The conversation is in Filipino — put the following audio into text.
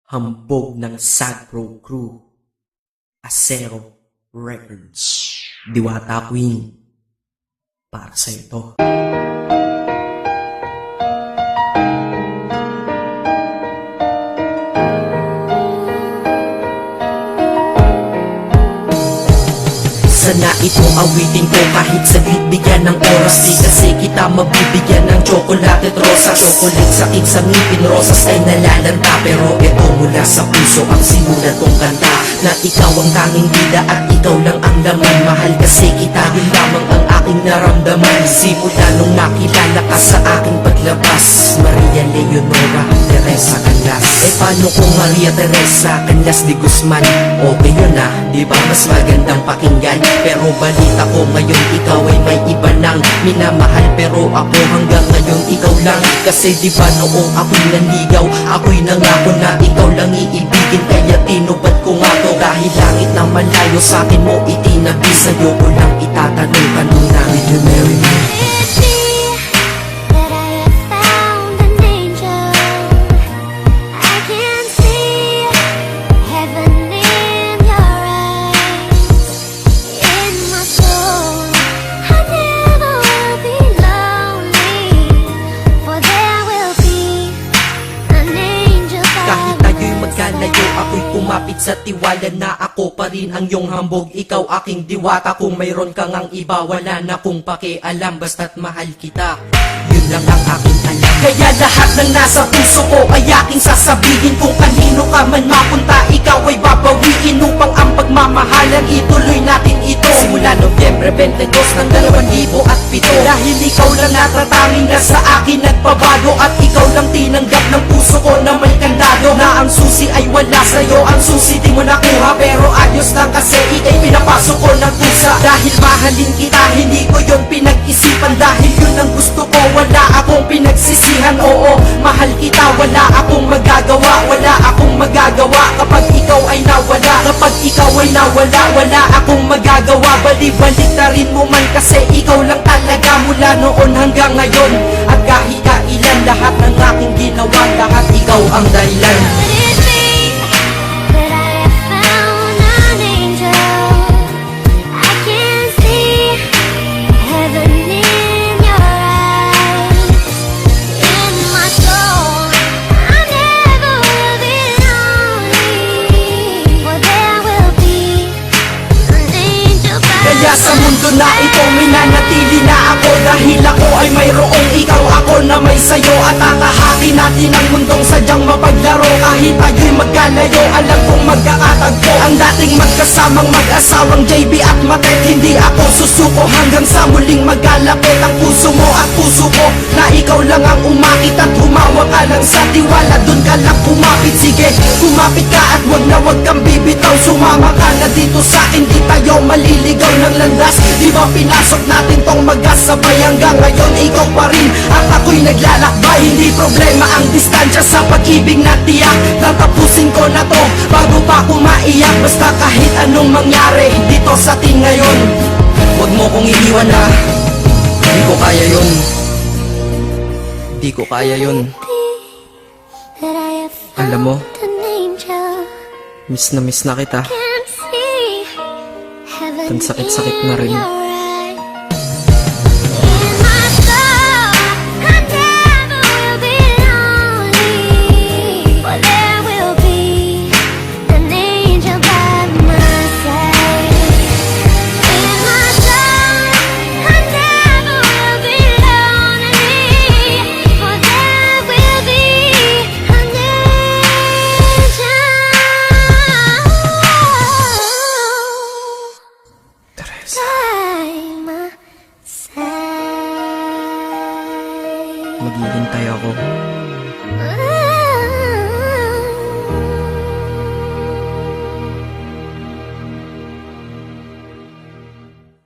Hambog ng Sagpro Crew, Acero Records, Diwata Queen, para sa ito. Sana itong awitin ko kahit saglit bigyan ng oras. Di kasi kita mabibigyan ng tsokolate at rosas. Chocolate sakit sa ngipin, rosas ay nalalanta. Pero ito mula sa puso ang simulat kong kanta, na ikaw ang tanging bida at ikaw lang ang laman. Mahal kasi kita, yun lamang ang aking naramdaman. Simula nung nakilala ka sa aking paglabas. Maria Leonora Teresa Canlas. Eh paano kung Maria Teresa Canlas de Guzman? Okay yun ah, di ba mas magandang pakinggan? Pero balita ko ngayon ikaw ay may iba nang minamahal. Pero ako hanggang ngayon ikaw lang. Kasi di ba noong ako'y nanligaw, ako'y nangako na ikaw lang iibigin. Kaya tinupad ko nga to, dahil langit na malayo sa akin mo itinabi. Sa'yo ko lang itatanong kanong na, will you marry me? Ako'y kumapit sa tiwala na ako pa rin ang iyong hambog. Ikaw aking diwata, kung mayroon kang ang iba wala na kung pakialam. Basta't mahal kita, yun lang ang aking alam. Kaya lahat ng nasa puso ko ay aking sasabihin. Kung kanino ka man mapunta, ikaw ay babawiin. Upang ang pagmamahalan ituloy natin ito simula Nobyembre 22 ng 2007. Dahil ikaw lang natatanging na sa akin nagpabago. At ikaw lang tinanggap ng puso ko na may kandado. Na ang susi ay wala sa'yo, ang susi di mo nakuha. Pero ayos lang kasi ikay pinapasok ko ng pusa. Dahil mahalin kita, hindi ko yun pinag-isipan. Dahil yun ang gusto ko, wala akong pinagsisihan. Oo, mahal kita, wala akong magagawa. Wala akong magagawa kapag ikaw ay nawala. Kapag ikaw ay nawala, wala akong magagawa. Balik na rin mo man kasi ikaw lang talaga mula noon hanggang ngayon. At kahit kailan lahat ng aking ginawa, lahat ikaw ang dahilan. Sa mundo na ito minanatili na ako. Dahil ako ay mayroong ikaw, ako na may sayo. At tatahaki natin ang mundong sadyang mapaglaro. Kahit tayo'y magkalayo, alam kong magkakatagpo. Ang dating magkasamang mag-asawang JB at Matet. Hindi ako susuko hanggang sa muling magkalapit. Ang puso mo at puso ko, na ikaw lang ang umakit. At humawa ka lang sa tiwala, dun ka lang kumapit. Sige, kumapit ka at wag kang bibitaw. Sumama ka na dito sa akin, di tayo maliligaw ng landas. Di ba pinasok natin tong magkasabay? Hanggang ngayon ikaw pa rin at ako'y naglalakbay. Hindi problema ang distansya sa pag-ibig na tiyak. Tatapusin ko na to bago pa ako maiyak. Basta kahit anong mangyari dito sa atin ngayon, wag mo kong iiwan na. Di ko kaya yun. Di ko kaya yun. Alam mo, miss na kita. Ang sakit-sakit na rin. Maghihintay ako.